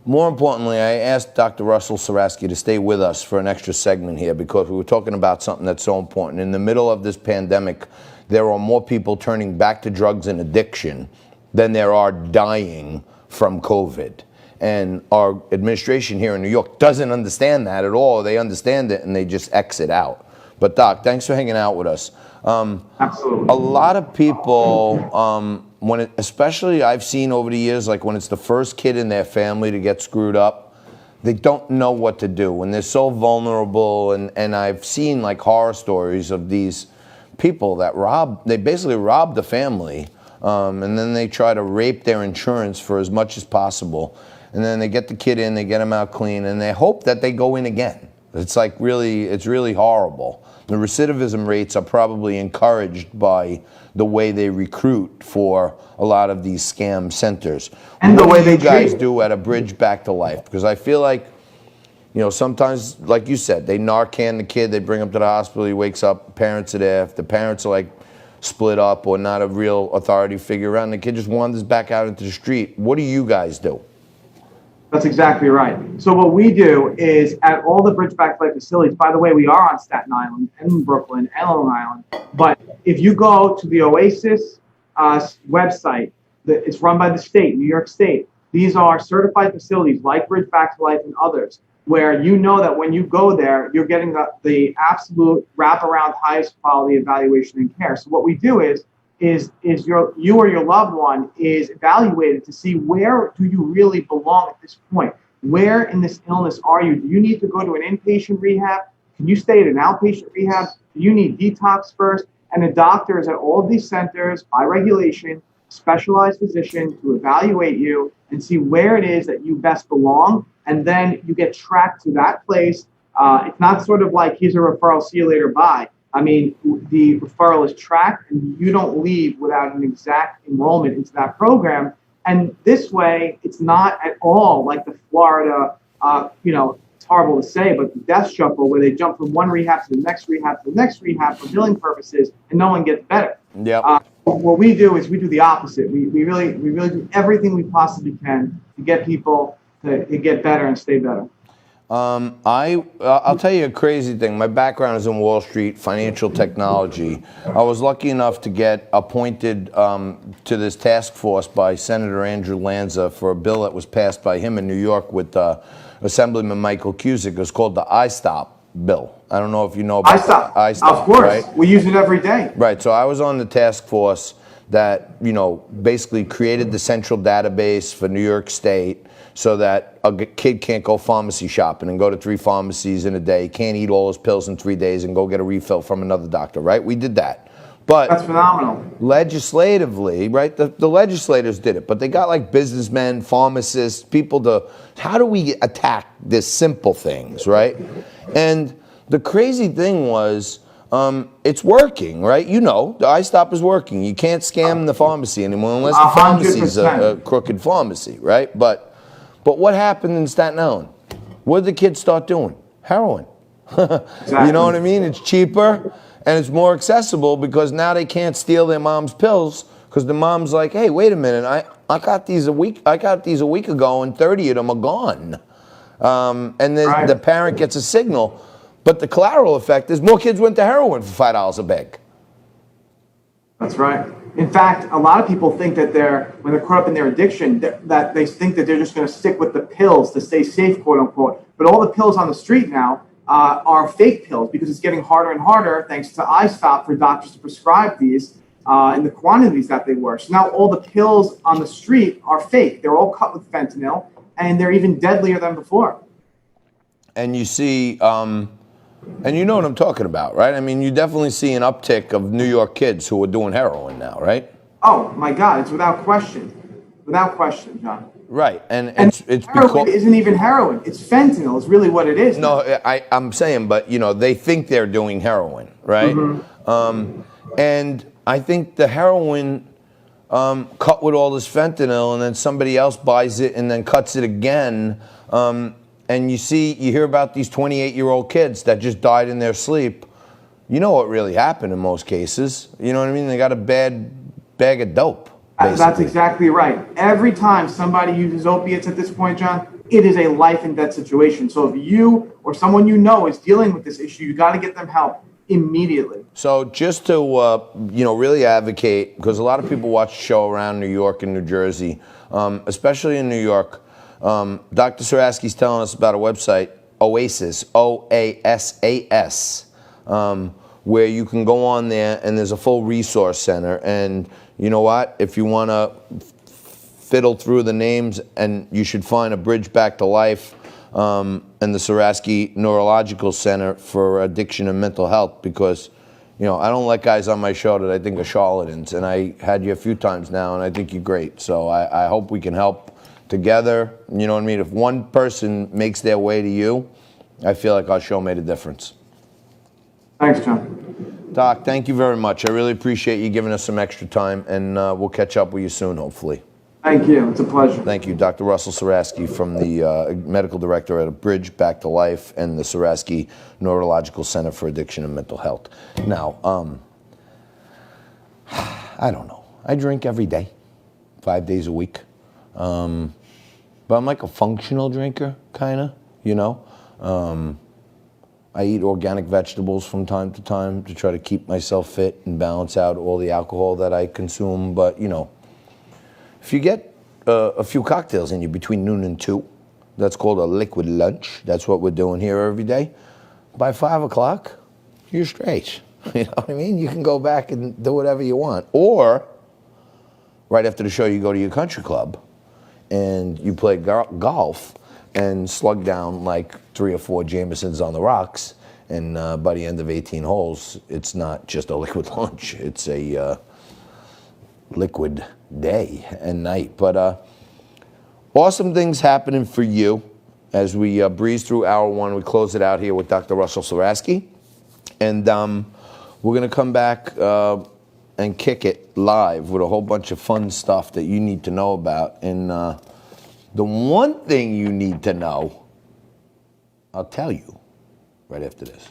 More importantly, I asked Dr. Russel Surasky to stay with us for an extra segment here because we were talking about something that's so important. In the middle of this pandemic, there are more people turning back to drugs and addiction than there are dying from COVID. And our administration here in New York doesn't understand that at all. They understand it and they just exit out. But Doc, thanks for hanging out with us. Absolutely. A lot of people, especially I've seen over the years, like when it's the first kid in their family to get screwed up, they don't know what to do. And they're so vulnerable. And I've seen like horror stories of these people that they basically rob the family. And then they try to rape their insurance for as much as possible. And then they get the kid in, they get him out clean, and they hope that they go in again. It's really horrible. The recidivism rates are probably encouraged by the way they recruit for a lot of these scam centers. And the way they guys do at a bridge back to life? Because I feel like, sometimes, like you said, they Narcan the kid, they bring him to the hospital, he wakes up, parents are there. If the parents are like split up or not a real authority figure around, the kid just wanders back out into the street. What do you guys do? That's exactly right. So what we do is at all the Bridge Back to Life facilities, by the way, we are on Staten Island and Brooklyn and Long Island, but if you go to the OASAS website, it's run by the state, New York State. These are certified facilities like Bridge Back to Life and others, where you know that when you go there, you're getting the absolute wraparound highest quality evaluation and care. So what we do is you or your loved one is evaluated to see where do you really belong at this point? Where in this illness are you? Do you need to go to an inpatient rehab? Can you stay at an outpatient rehab? Do you need detox first? And the doctors at all of these centers, by regulation, specialized physician to evaluate you and see where it is that you best belong. And then you get tracked to that place. It's not sort of like, here's a referral, see you later, bye. I mean, the referral is tracked and you don't leave without an exact enrollment into that program. And this way, it's not at all like the Florida, it's horrible to say, but the death shuffle where they jump from one rehab to the next rehab to the next rehab for billing purposes and no one gets better. Yeah. What we do is we do the opposite. We really do everything we possibly can to get people to get better and stay better. I'll tell you a crazy thing. My background is in Wall Street, financial technology. I was lucky enough to get appointed to this task force by Senator Andrew Lanza for a bill that was passed by him in New York with Assemblyman Michael Cusick. It was called the iStop bill. I don't know if you know about iStop. Of course, right? We use it every day. Right. So I was on the task force that basically created the central database for New York State, so that a kid can't go pharmacy shopping and go to 3 pharmacies in a day, can't eat all his pills in 3 days and go get a refill from another doctor, right? We did that. But that's phenomenal. Legislatively, right, the legislators did it, but they got like businessmen, pharmacists, people how do we attack this simple things, right? And the crazy thing was, it's working, right? The iStop is working. You can't scam the pharmacy anymore unless the pharmacy is a crooked pharmacy, right? But what happened in Staten Island? What did the kids start doing? Heroin. Exactly. You know what I mean? It's cheaper and it's more accessible because now they can't steal their mom's pills because the mom's like, hey, wait a minute, I got these a week ago and 30 of them are gone. And the parent gets a signal, but the collateral effect is more kids went to heroin for $5 a bag. That's right. In fact, a lot of people think that when they're caught up in their addiction, that they think that they're just going to stick with the pills to stay safe, quote unquote. But all the pills on the street now are fake pills because it's getting harder and harder, thanks to iStop, for doctors to prescribe these in the quantities that they were. So now all the pills on the street are fake. They're all cut with fentanyl, and they're even deadlier than before. And you see... and you know what I'm talking about, right? I mean, you definitely see an uptick of New York kids who are doing heroin now, right? Oh, my God. It's without question. Without question, John. Right. And it's heroin isn't even heroin. It's fentanyl is really what it is. No, I'm saying, but, they think they're doing heroin, right? Mm-hmm. And I think the heroin cut with all this fentanyl and then somebody else buys it and then cuts it again. And you hear about these 28-year-old kids that just died in their sleep. You know what really happened in most cases. You know what I mean? They got a bad bag of dope, basically. That's exactly right. Every time somebody uses opiates at this point, John, it is a life and death situation. So if you or someone you know is dealing with this issue, you got to get them help immediately. So just to really advocate, because a lot of people watch the show around New York and New Jersey, especially in New York. Dr. Surasky's telling us about a website, OASAS, OASAS, where you can go on there and there's a full resource center. And you know what? If you want to fiddle through the names, and you should find a Bridge Back to Life and the Surasky Neurological Center for Addiction and Mental Health, because I don't let guys on my show that I think are charlatans, and I had you a few times now, and I think you're great. So I hope we can help together. You know what I mean? If one person makes their way to you, I feel like our show made a difference. Thanks, John. Doc, thank you very much. I really appreciate you giving us some extra time, and we'll catch up with you soon, hopefully. Thank you. It's a pleasure. Thank you, Dr. Russel Surasky, from the medical director at Bridge Back to Life and the Surasky Neurological Center for Addiction and Mental Health. Now, I don't know. I drink every day, 5 days a week. But I'm like a functional drinker, kind of, I eat organic vegetables from time to time to try to keep myself fit and balance out all the alcohol that I consume. But, if you get a few cocktails in you between noon and 2, that's called a liquid lunch. That's what we're doing here every day. By 5 o'clock, you're straight. You know what I mean? You can go back and do whatever you want. Or, right after the show, you go to your country club and you play golf and slug down like 3 or 4 Jamesons on the rocks. And by the end of 18 holes, it's not just a liquid lunch. It's a liquid day and night. But awesome things happening for you as we breeze through hour 1. We close it out here with Dr. Russel Surasky. And we're going to come back and kick it live with a whole bunch of fun stuff that you need to know about. And the one thing you need to know, I'll tell you right after this.